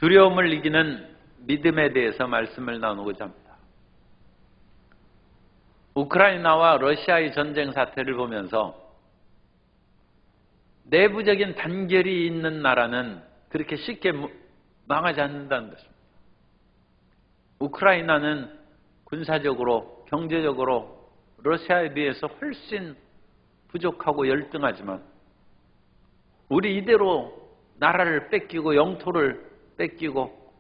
두려움을 이기는 믿음에 대해서 말씀을 나누고자 합니다. 우크라이나와 러시아의 전쟁 사태를 보면서 내부적인 단결이 있는 나라는 그렇게 쉽게 망하지 않는다는 것입니다. 우크라이나는 군사적으로, 경제적으로 러시아에 비해서 훨씬 부족하고 열등하지만 우리 이대로 나라를 뺏기고 영토를 뺏기고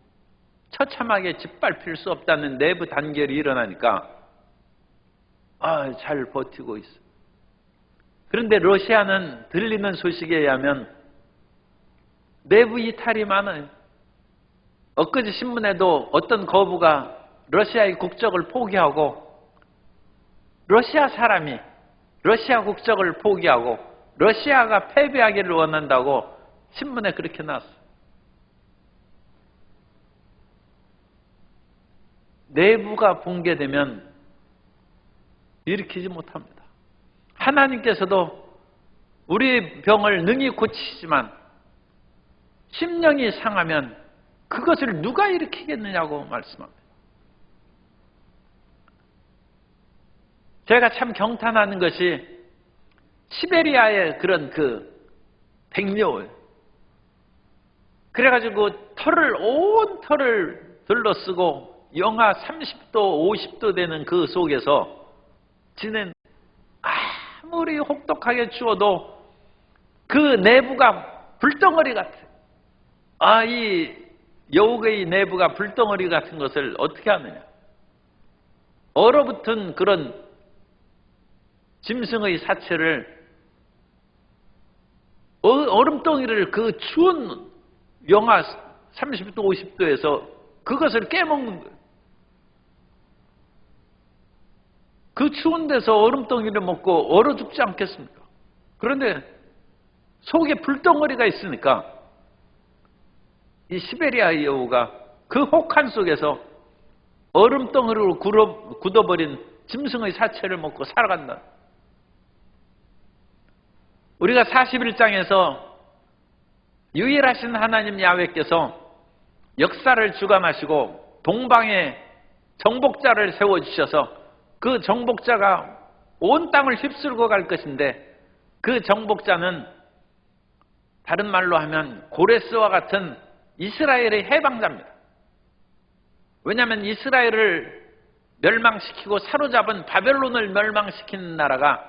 처참하게 짓밟힐 수 없다는 내부 단결이 일어나니까 잘 버티고 있어. 그런데 러시아는 들리는 소식에 의하면 내부 이탈이 많아요. 엊그제 신문에도 어떤 거부가 러시아의 국적을 포기하고 러시아 사람이 러시아 국적을 포기하고 러시아가 패배하기를 원한다고 신문에 그렇게 나왔어요. 내부가 붕괴되면 일으키지 못합니다. 하나님께서도 우리 병을 능히 고치시지만 심령이 상하면 그것을 누가 일으키겠느냐고 말씀합니다. 제가 참 경탄하는 것이 시베리아의 그런 백료예요. 그래가지고 온 털을 둘러쓰고 영하 30도, 50도 되는 그 속에서 지낸 아무리 혹독하게 추워도 그 내부가 불덩어리 같아. 이 여우의 내부가 불덩어리 같은 것을 어떻게 하느냐. 얼어붙은 그런 짐승의 사체를 얼음덩이를 그 추운 영하 30도, 50도에서 그것을 깨먹는 거예요. 그 추운 데서 얼음덩이를 먹고 얼어 죽지 않겠습니까? 그런데 속에 불덩어리가 있으니까 이 시베리아 여우가 그 혹한 속에서 얼음덩이로 굳어버린 짐승의 사체를 먹고 살아간다. 우리가 41장에서 유일하신 하나님 야훼께서 역사를 주관하시고 동방에 정복자를 세워주셔서 그 정복자가 온 땅을 휩쓸고 갈 것인데 그 정복자는 다른 말로 하면 고레스와 같은 이스라엘의 해방자입니다. 왜냐하면 이스라엘을 멸망시키고 사로잡은 바벨론을 멸망시킨 나라가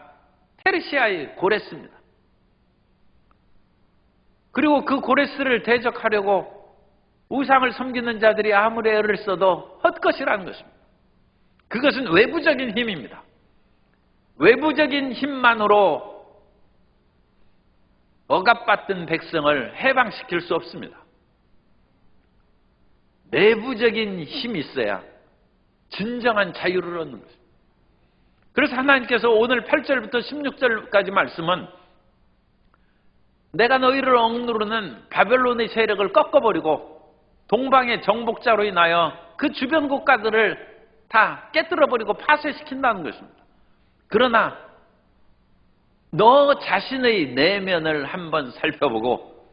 페르시아의 고레스입니다. 그리고 그 고레스를 대적하려고 우상을 섬기는 자들이 아무리 애를 써도 헛것이라는 것입니다. 그것은 외부적인 힘입니다. 외부적인 힘만으로 억압받던 백성을 해방시킬 수 없습니다. 내부적인 힘이 있어야 진정한 자유를 얻는 것입니다. 그래서 하나님께서 오늘 8절부터 16절까지 말씀은 내가 너희를 억누르는 바벨론의 세력을 꺾어버리고 동방의 정복자로 인하여 그 주변 국가들을 다 깨뜨려버리고 파쇄시킨다는 것입니다. 그러나 너 자신의 내면을 한번 살펴보고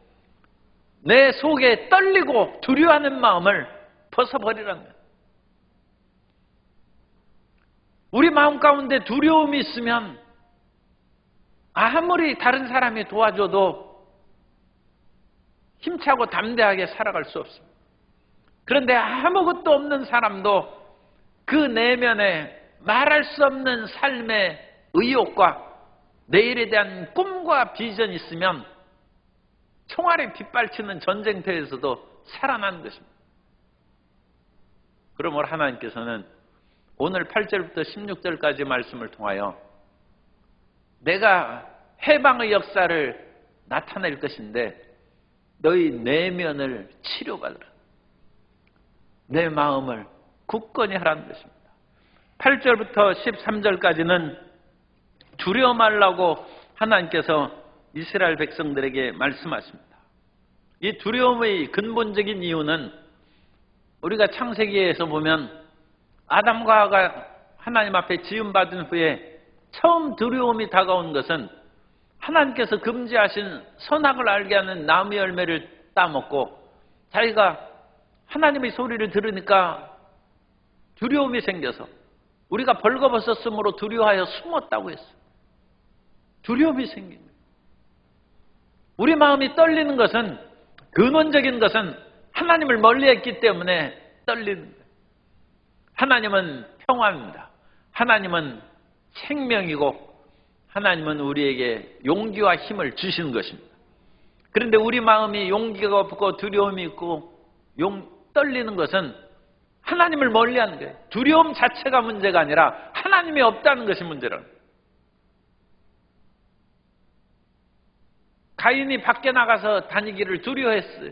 내 속에 떨리고 두려워하는 마음을 벗어버리라는 거예요. 우리 마음 가운데 두려움이 있으면 아무리 다른 사람이 도와줘도 힘차고 담대하게 살아갈 수 없습니다. 그런데 아무것도 없는 사람도 그 내면에 말할 수 없는 삶의 의욕과 내일에 대한 꿈과 비전이 있으면 총알에 빗발치는 전쟁터에서도 살아나는 것입니다. 그러므로 하나님께서는 오늘 8절부터 16절까지 말씀을 통하여 내가 해방의 역사를 나타낼 것인데 너희 내면을 치료받으라. 내 마음을 굳건히 하라는 것입니다. 8절부터 13절까지는 두려워 말라고 하나님께서 이스라엘 백성들에게 말씀하십니다. 이 두려움의 근본적인 이유는 우리가 창세기에서 보면 아담과 하와가 하나님 앞에 지음받은 후에 처음 두려움이 다가온 것은 하나님께서 금지하신 선악을 알게 하는 나무 열매를 따먹고 자기가 하나님의 소리를 들으니까 두려움이 생겨서 우리가 벌거벗었으므로 두려워하여 숨었다고 했어요. 두려움이 생긴 거예요. 우리 마음이 떨리는 것은, 근원적인 것은 하나님을 멀리했기 때문에 떨리는 거예요. 하나님은 평화입니다. 하나님은 생명이고 하나님은 우리에게 용기와 힘을 주시는 것입니다. 그런데 우리 마음이 용기가 없고 두려움이 있고 떨리는 것은 하나님을 멀리하는 거예요. 두려움 자체가 문제가 아니라 하나님이 없다는 것이 문제라는 거예요. 가인이 밖에 나가서 다니기를 두려워했어요.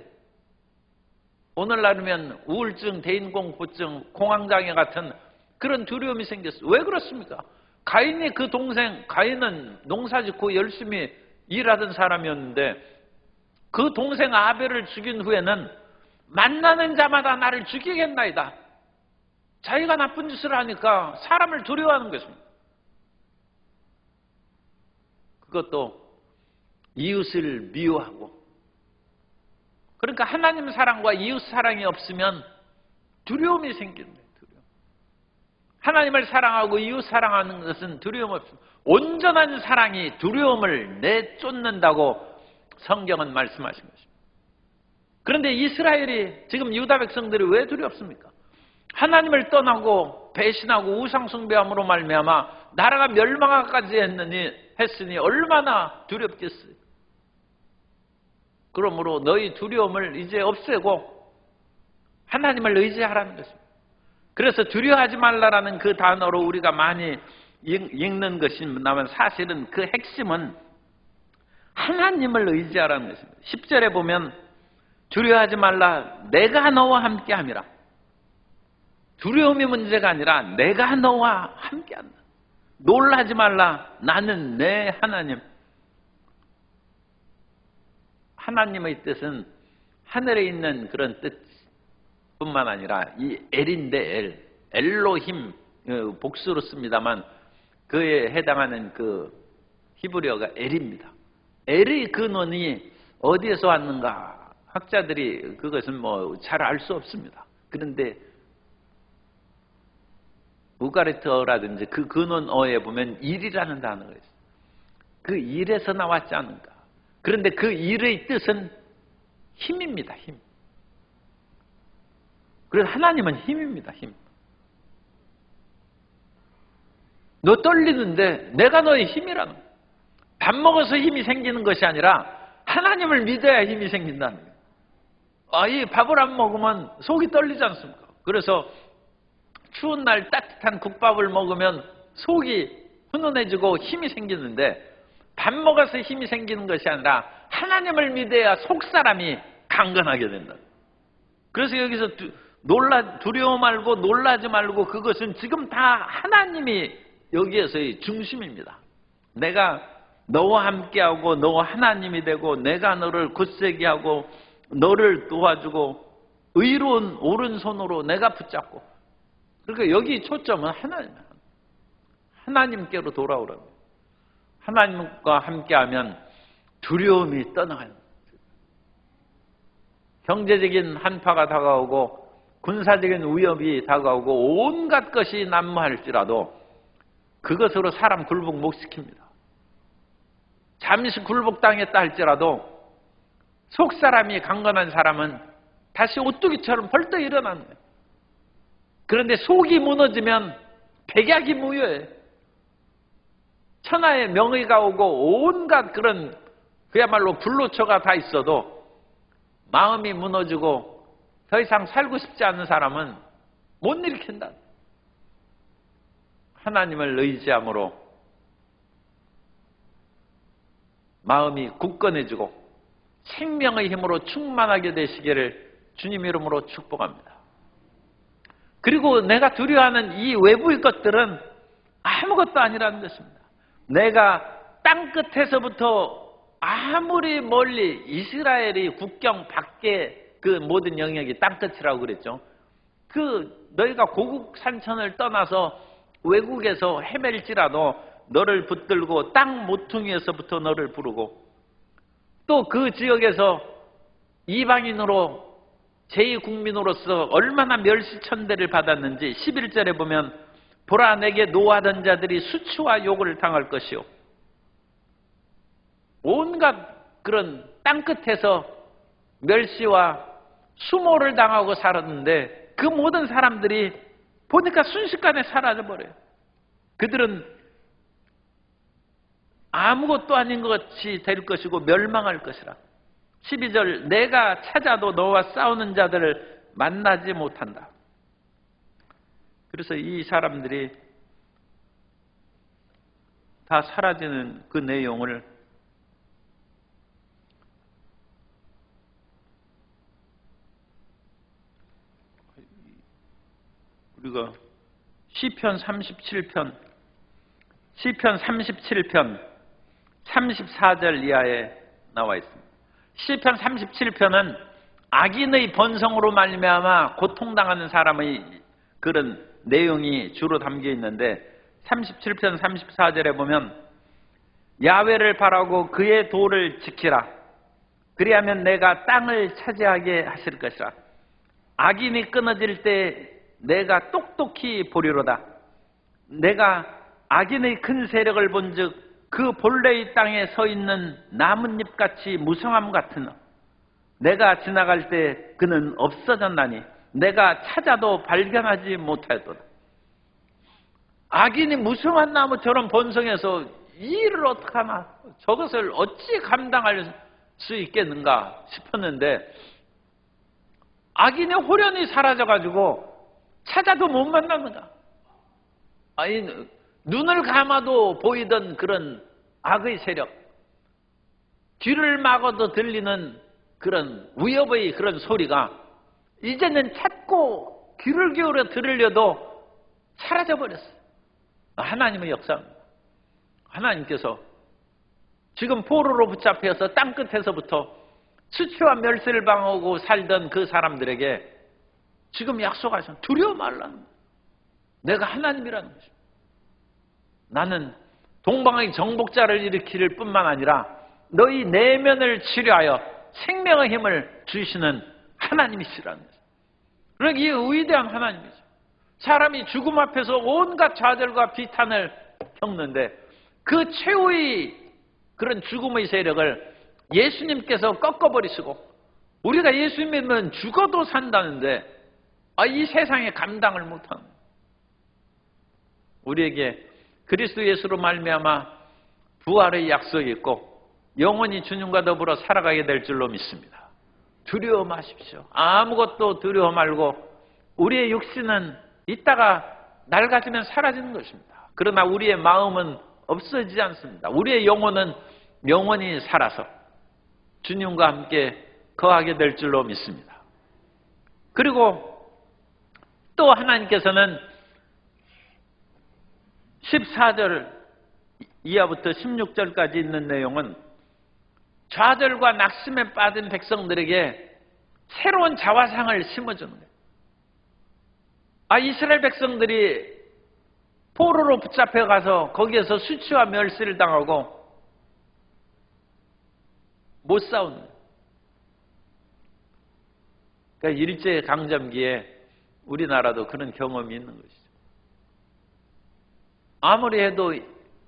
오늘날이면 우울증, 대인공포증, 공황장애 같은 그런 두려움이 생겼어요. 왜 그렇습니까? 가인이 그 동생, 가인은 농사짓고 열심히 일하던 사람이었는데 그 동생 아벨을 죽인 후에는 만나는 자마다 나를 죽이겠나이다. 자기가 나쁜 짓을 하니까 사람을 두려워하는 것입니다. 그것도 이웃을 미워하고, 그러니까 하나님 사랑과 이웃 사랑이 없으면 두려움이 생기는 거예요. 두려움. 하나님을 사랑하고 이웃 사랑하는 것은 두려움 없습니다. 온전한 사랑이 두려움을 내쫓는다고 성경은 말씀하신 것입니다. 그런데 이스라엘이, 지금 유다 백성들이 왜 두렵습니까? 하나님을 떠나고 배신하고 우상숭배함으로 말미암아 나라가 멸망하기까지 했으니 얼마나 두렵겠어요. 그러므로 너희 두려움을 이제 없애고 하나님을 의지하라는 것입니다. 그래서 두려워하지 말라라는 그 단어로 우리가 많이 읽는 것입니다만 사실은 그 핵심은 하나님을 의지하라는 것입니다. 10절에 보면 두려워하지 말라, 내가 너와 함께함이라. 두려움이 문제가 아니라 내가 너와 함께한다. 놀라지 말라, 나는 내 하나님. 하나님의 뜻은 하늘에 있는 그런 뜻뿐만 아니라 이 엘인데 엘로힘, 복수로 씁니다만 그에 해당하는 그 히브리어가 엘입니다. 엘의 근원이 어디에서 왔는가? 학자들이 그것은 뭐 잘 알 수 없습니다. 그런데 우가르트어라든지 그 근원어에 보면 일이라는 단어가 있어요. 그 일에서 나왔지 않은가? 그런데 그 일의 뜻은 힘입니다. 힘. 그래서 하나님은 힘입니다. 힘. 너 떨리는데 내가 너의 힘이라는 거예요. 밥 먹어서 힘이 생기는 것이 아니라 하나님을 믿어야 힘이 생긴다는 거예요. 이 밥을 안 먹으면 속이 떨리지 않습니까? 그래서 추운 날 따뜻한 국밥을 먹으면 속이 훈훈해지고 힘이 생기는데 밥 먹어서 힘이 생기는 것이 아니라 하나님을 믿어야 속사람이 강건하게 된다. 그래서 여기서 두려워 말고 놀라지 말고, 그것은 지금 다 하나님이 여기에서의 중심입니다. 내가 너와 함께하고 너와 하나님이 되고 내가 너를 굳세게 하고 너를 도와주고 의로운 오른손으로 내가 붙잡고, 그러니까 여기 초점은 하나님께로 돌아오라는 거예요. 하나님과 함께하면 두려움이 떠나가는 거예요. 경제적인 한파가 다가오고 군사적인 위협이 다가오고 온갖 것이 난무할지라도 그것으로 사람 굴복 못 시킵니다. 잠시 굴복당했다 할지라도 속사람이 강건한 사람은 다시 오뚜기처럼 벌떡 일어나는 거예요. 그런데 속이 무너지면 백약이 무효예요. 천하의 명의가 오고 온갖 그런 그야말로 불로초가 다 있어도 마음이 무너지고 더 이상 살고 싶지 않은 사람은 못 일으킨다. 하나님을 의지함으로 마음이 굳건해지고 생명의 힘으로 충만하게 되시기를 주님 이름으로 축복합니다. 그리고 내가 두려워하는 이 외부의 것들은 아무것도 아니라는 것입니다. 내가 땅끝에서부터 아무리 멀리 이스라엘이 국경 밖에 그 모든 영역이 땅끝이라고 그랬죠. 너희가 고국 산천을 떠나서 외국에서 헤맬지라도 너를 붙들고 땅 모퉁이에서부터 너를 부르고 또 그 지역에서 이방인으로 제2국민으로서 얼마나 멸시천대를 받았는지 11절에 보면 보라 내게 노하던 자들이 수치와 욕을 당할 것이요 온갖 그런 땅끝에서 멸시와 수모를 당하고 살았는데 그 모든 사람들이 보니까 순식간에 사라져버려요. 그들은 아무것도 아닌 것 같이 될 것이고 멸망할 것이라. 12절 내가 찾아도 너와 싸우는 자들을 만나지 못한다. 그래서 이 사람들이 다 사라지는 그 내용을 우리가 시편 37편 34절 이하에 나와 있습니다. 시편 37편은 악인의 번성으로 말미암아 고통당하는 사람의 그런 내용이 주로 담겨 있는데 37편 34절에 보면 야훼를 바라고 그의 도를 지키라. 그리하면 내가 땅을 차지하게 하실 것이라. 악인이 끊어질 때 내가 똑똑히 보리로다. 내가 악인의 큰 세력을 본즉 그 본래의 땅에 서 있는 나뭇잎같이 무성함 같으나 내가 지나갈 때 그는 없어졌나니 내가 찾아도 발견하지 못하였도다. 악인이 무성한 나무처럼 번성해서 이 일을 어떡하나 저것을 어찌 감당할 수 있겠는가 싶었는데 악인의 호련이 사라져가지고 찾아도 못 만납니다. 아니, 눈을 감아도 보이던 그런 악의 세력, 귀를 막아도 들리는 그런 위협의 그런 소리가 이제는 찾고 귀를 기울여 들으려도 사라져버렸어요. 하나님의 역사입니다. 하나님께서 지금 포로로 붙잡혀서 땅끝에서부터 수치와 멸시를 당하고 살던 그 사람들에게 지금 약속하신 두려워 말라는 내가 하나님이라는 것입니다. 나는 동방의 정복자를 일으킬 뿐만 아니라 너희 내면을 치료하여 생명의 힘을 주시는 하나님이시라는 것입니다. 그러니까 이 위대한 하나님이죠. 사람이 죽음 앞에서 온갖 좌절과 비탄을 겪는데 그 최후의 그런 죽음의 세력을 예수님께서 꺾어버리시고 우리가 예수 믿으면 죽어도 산다는데 이 세상에 감당을 못하는 우리에게 그리스도 예수로 말미암아 부활의 약속이 있고 영원히 주님과 더불어 살아가게 될 줄로 믿습니다. 두려워 마십시오. 아무것도 두려워 말고 우리의 육신은 이따가 낡아지면 사라지는 것입니다. 그러나 우리의 마음은 없어지지 않습니다. 우리의 영혼은 영원히 살아서 주님과 함께 거하게 될 줄로 믿습니다. 그리고 또 하나님께서는 14절 이하부터 16절까지 있는 내용은 좌절과 낙심에 빠진 백성들에게 새로운 자화상을 심어주는 거예요. 이스라엘 백성들이 포로로 붙잡혀 가서 거기에서 수치와 멸시를 당하고 못 싸우는 거예요. 그러니까 일제강점기에 우리나라도 그런 경험이 있는 것이죠. 아무리 해도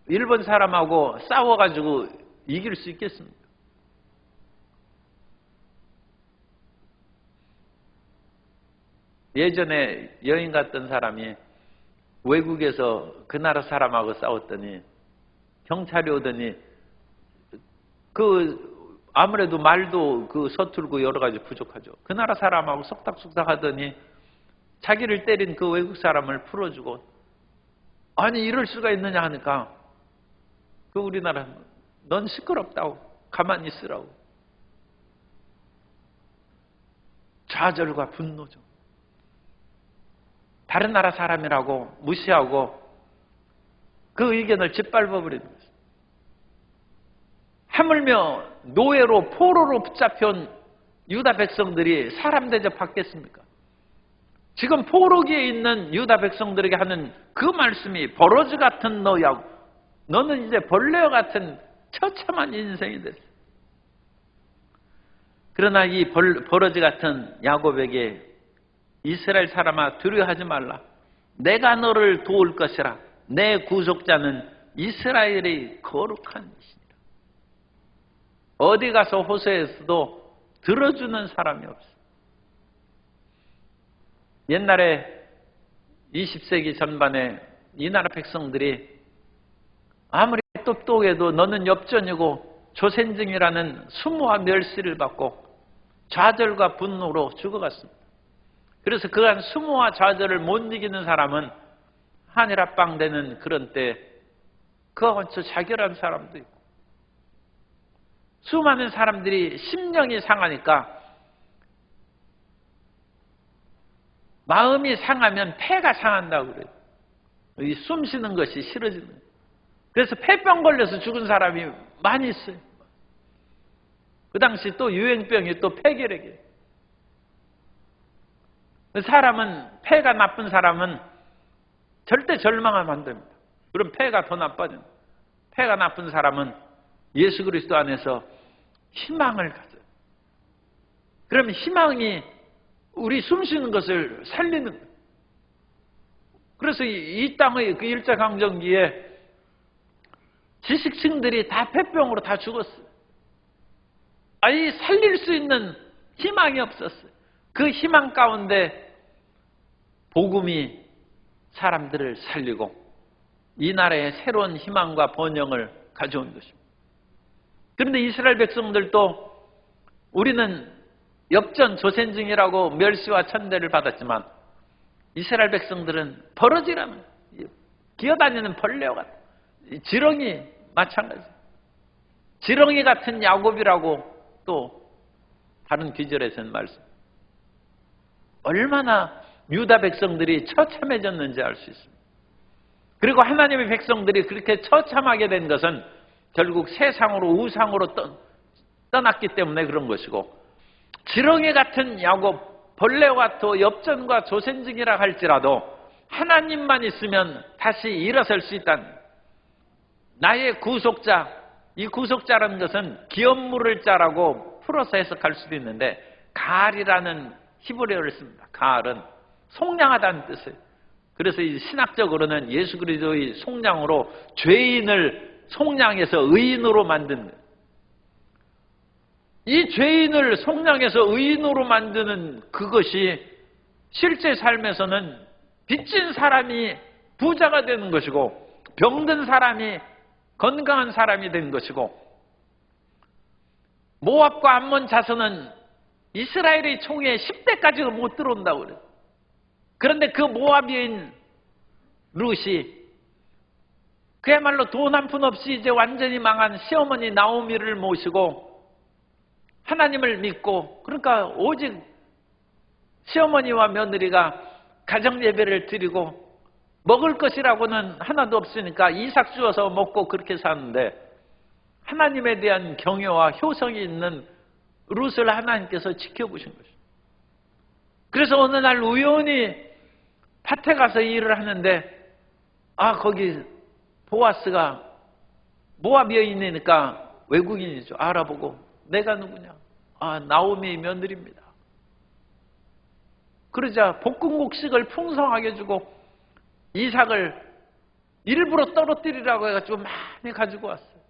일본 사람하고 싸워가지고 이길 수 있겠습니까? 예전에 여행 갔던 사람이 외국에서 그 나라 사람하고 싸웠더니 경찰이 오더니 아무래도 말도 서툴고 여러 가지 부족하죠. 그 나라 사람하고 속닥속닥 하더니 자기를 때린 그 외국 사람을 풀어주고 아니 이럴 수가 있느냐 하니까 우리나라 넌 시끄럽다고 가만히 있으라고 좌절과 분노죠. 다른 나라 사람이라고 무시하고 그 의견을 짓밟아버리는 거죠. 하물며 노예로 포로로 붙잡혀온 유다 백성들이 사람 대접받겠습니까? 지금 포로기에 있는 유다 백성들에게 하는 그 말씀이 버러지 같은 너야 너는 이제 벌레와 같은 처참한 인생이 됐어. 그러나 이 버러지 같은 야곱에게 이스라엘 사람아 두려워하지 말라. 내가 너를 도울 것이라. 내 구속자는 이스라엘의 거룩한 이시니라. 어디 가서 호세에서도 들어주는 사람이 없어. 옛날에 20세기 전반에 이 나라 백성들이 아무리 똑똑해도 너는 엽전이고 조센증이라는 수모와 멸시를 받고 좌절과 분노로 죽어갔습니다. 그래서 그한 수모와 좌절을 못 이기는 사람은 한일합방 되는 그런 때 그와 같이 자결한 사람도 있고, 수많은 사람들이 심령이 상하니까 마음이 상하면 폐가 상한다고 그래요. 이 숨 쉬는 것이 싫어지는 거예요. 그래서 폐병 걸려서 죽은 사람이 많이 있어요. 그 당시 또 유행병이 또 폐결핵이에요. 사람은, 폐가 나쁜 사람은 절대 절망하면 안 됩니다. 그럼 폐가 더 나빠집니다. 폐가 나쁜 사람은 예수 그리스도 안에서 희망을 가져요. 그럼 희망이 우리 숨쉬는 것을 살리는 거예요. 그래서 이 땅의 그 일제강점기에 지식층들이 다 폐병으로 다 죽었어요. 아예 살릴 수 있는 희망이 없었어요. 그 희망 가운데 복음이 사람들을 살리고 이 나라에 새로운 희망과 번영을 가져온 것입니다. 그런데 이스라엘 백성들도 우리는 엽전 조센증이라고 멸시와 천대를 받았지만 이스라엘 백성들은 버러지라는 기어다니는 벌레와 같은 지렁이 마찬가지. 지렁이 같은 야곱이라고 또 다른 귀절에서는 말씀. 얼마나 유다 백성들이 처참해졌는지 알 수 있습니다. 그리고 하나님의 백성들이 그렇게 처참하게 된 것은 결국 세상으로 우상으로 떠났기 때문에 그런 것이고, 지렁이 같은 야곱, 벌레와 또 엽전과 조센증이라 할지라도 하나님만 있으면 다시 일어설 수 있다는, 나의 구속자, 이 구속자라는 것은 기업물을 자라고 풀어서 해석할 수도 있는데 갈이라는 히브리어를 씁니다. 갈은 속량하다는 뜻이에요. 그래서 이 신학적으로는 예수 그리스도의 속량으로 죄인을 속량해서 의인으로 만드는 거예요. 이 죄인을 속량해서 의인으로 만드는 그것이 실제 삶에서는 빚진 사람이 부자가 되는 것이고 병든 사람이 건강한 사람이 된 것이고, 모압과 암몬 자손은 이스라엘의 총에 10대까지도 못 들어온다고 그래요. 그런데 그 모압인 룻이 그야말로 돈 한 푼 없이 이제 완전히 망한 시어머니 나오미를 모시고 하나님을 믿고, 그러니까 오직 시어머니와 며느리가 가정 예배를 드리고 먹을 것이라고는 하나도 없으니까 이삭 주어서 먹고 그렇게 사는데, 하나님에 대한 경외와 효성이 있는 룻을 하나님께서 지켜보신 것이죠. 그래서 어느 날 우연히 밭에 가서 일을 하는데, 거기 보아스가 모압 여인이니까 외국인이죠. 알아보고 내가 누구냐? 나오미의 며느리입니다. 그러자 볶음국식을 풍성하게 주고 이삭을 일부러 떨어뜨리라고 해가지고 많이 가지고 왔어요.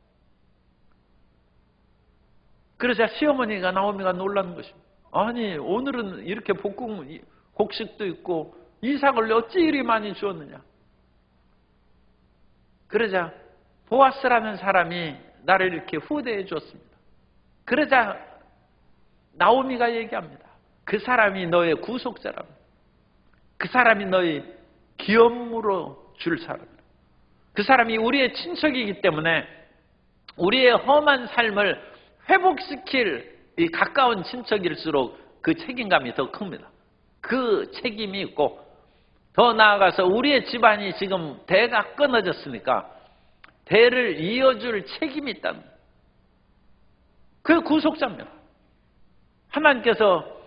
그러자 시어머니가 나오미가 놀라는 것입니다. 아니 오늘은 이렇게 볶음국식도 있고 이삭을 어찌 이리 많이 주었느냐. 그러자 보아스라는 사람이 나를 이렇게 후대해 줬습니다. 그러자 나오미가 얘기합니다. 그 사람이 너의 구속자랍니다. 그 사람이 너의 기업무로 줄 사람입니다. 그 사람이 우리의 친척이기 때문에 우리의 험한 삶을 회복시킬 이 가까운 친척일수록 그 책임감이 더 큽니다. 그 책임이 있고, 더 나아가서 우리의 집안이 지금 대가 끊어졌으니까 대를 이어줄 책임이 있다는 거예요. 그 구속자입니다. 하나님께서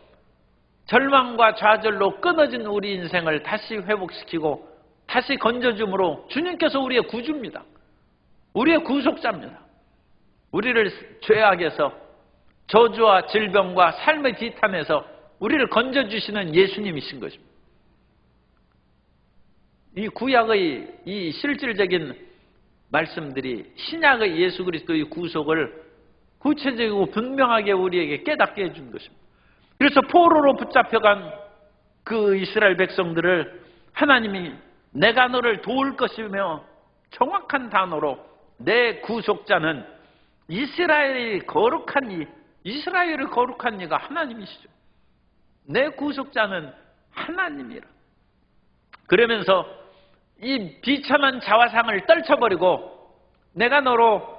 절망과 좌절로 끊어진 우리 인생을 다시 회복시키고 다시 건져줌으로 주님께서 우리의 구주입니다. 우리의 구속자입니다. 우리를 죄악에서 저주와 질병과 삶의 뒤탄에서 우리를 건져주시는 예수님이신 것입니다. 이 구약의 이 실질적인 말씀들이 신약의 예수 그리스도의 구속을 구체적이고 분명하게 우리에게 깨닫게 해준 것입니다. 그래서 포로로 붙잡혀간 그 이스라엘 백성들을 하나님이 내가 너를 도울 것이며 정확한 단어로 내 구속자는 이스라엘의 거룩한 이스라엘의 거룩한 이가 하나님이시죠. 내 구속자는 하나님이라. 그러면서 이 비참한 자화상을 떨쳐버리고 내가 너로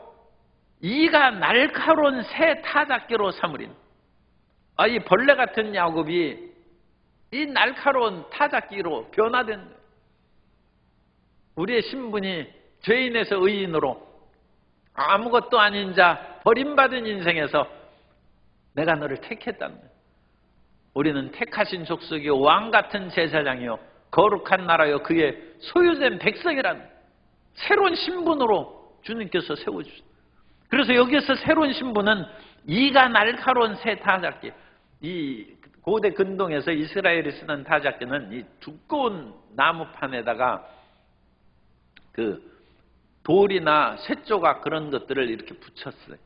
이가 날카로운 새 타작기로 삼으린. 이 벌레 같은 야곱이 이 날카로운 타작기로 변화된 거예요. 우리의 신분이 죄인에서 의인으로 아무것도 아닌 자 버림받은 인생에서 내가 너를 택했다는 거예요. 우리는 택하신 족속이요 왕같은 제사장이요 거룩한 나라요 그의 소유된 백성이라는 새로운 신분으로 주님께서 세워주셨어요. 그래서 여기서 새로운 신분은 이가 날카로운 새 타작기. 이 고대 근동에서 이스라엘이 쓰는 타작기는 이 두꺼운 나무판에다가 그 돌이나 쇠조각 그런 것들을 이렇게 붙였어요.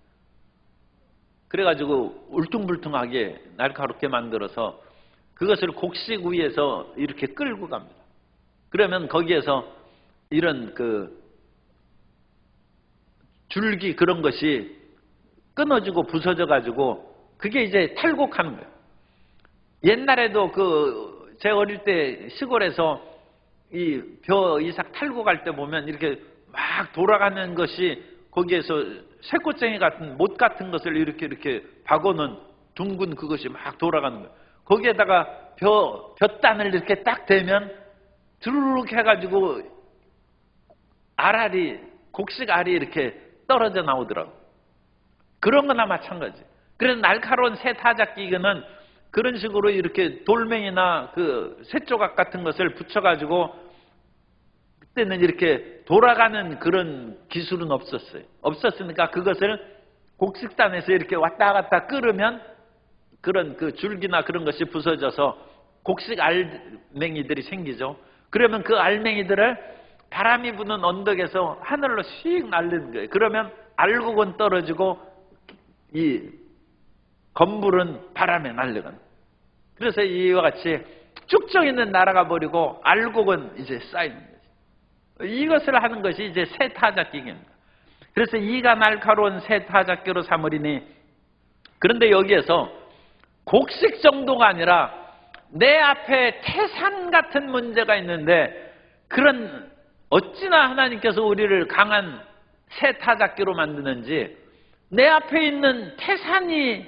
그래가지고 울퉁불퉁하게 날카롭게 만들어서 그것을 곡식 위에서 이렇게 끌고 갑니다. 그러면 거기에서 이런 그 줄기 그런 것이 끊어지고 부서져가지고 그게 이제 탈곡하는 거예요. 옛날에도 제 어릴 때 시골에서 이 벼 이삭 탈곡할 때 보면 이렇게 막 돌아가는 것이 거기에서 쇠꼬챙이 같은 못 같은 것을 이렇게 박아놓은 둥근 그것이 막 돌아가는 거예요. 거기에다가 벼단을 이렇게 딱 대면 주르륵 해가지고 곡식 알이 이렇게 떨어져 나오더라고. 그런 거나 마찬가지. 그래서 날카로운 새 타작기는 그런 식으로 이렇게 돌멩이나 그 쇠조각 같은 것을 붙여가지고 그때는 이렇게 돌아가는 그런 기술은 없었어요. 없었으니까 그것을 곡식단에서 이렇게 왔다 갔다 끓으면 그런 그 줄기나 그런 것이 부서져서 곡식 알맹이들이 생기죠. 그러면 그 알맹이들을 바람이 부는 언덕에서 하늘로 휙 날리는 거예요. 그러면 알곡은 떨어지고 이 건물은 바람에 날려가는 거예요. 그래서 이와 같이 쭉쭉 있는 나라가 버리고 알곡은 이제 쌓이는 거죠. 이것을 하는 것이 이제 새 타작기입니다. 그래서 이가 날카로운 새 타작기로 삼으리니. 그런데 여기에서 곡식 정도가 아니라 내 앞에 태산 같은 문제가 있는데 그런 어찌나 하나님께서 우리를 강한 새 타작기로 만드는지 내 앞에 있는 태산이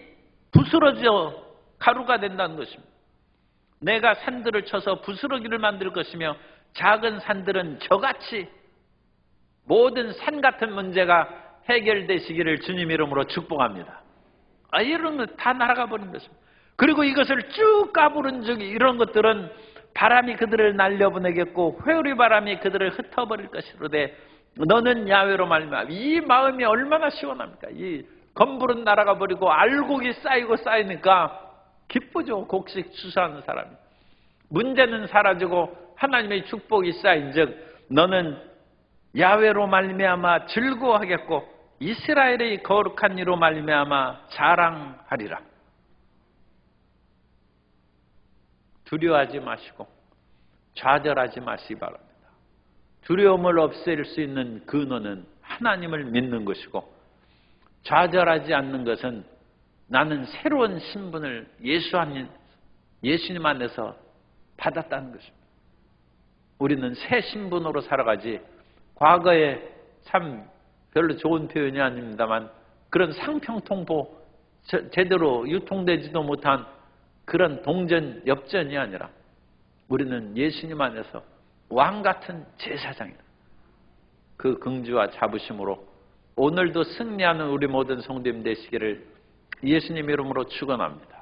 부스러져 가루가 된다는 것입니다. 내가 산들을 쳐서 부스러기를 만들 것이며 작은 산들은 저같이 모든 산 같은 문제가 해결되시기를 주님 이름으로 축복합니다. 이런 거 다 날아가 버린 것입니다. 그리고 이것을 쭉 까부른 적이 이런 것들은 바람이 그들을 날려보내겠고 회오리 바람이 그들을 흩어버릴 것이로되 너는 야훼로 말미암아. 이 마음이 얼마나 시원합니까? 이 건물은 날아가 버리고 알곡이 쌓이고 쌓이니까 기쁘죠. 곡식 추수하는 사람이. 문제는 사라지고 하나님의 축복이 쌓인즉 너는 야훼로 말미암아 즐거워하겠고 이스라엘의 거룩한 이로 말미암아 자랑하리라. 두려워하지 마시고 좌절하지 마시기 바랍니다. 두려움을 없앨 수 있는 근원은 하나님을 믿는 것이고 좌절하지 않는 것은 나는 새로운 신분을 예수님 안에서 받았다는 것입니다. 우리는 새 신분으로 살아가지 과거에 참 별로 좋은 표현이 아닙니다만 그런 상평통보 제대로 유통되지도 못한 그런 동전, 엽전이 아니라 우리는 예수님 안에서 왕같은 제사장이다. 그 긍지와 자부심으로 오늘도 승리하는 우리 모든 성도님 되시기를 예수님 이름으로 축원합니다.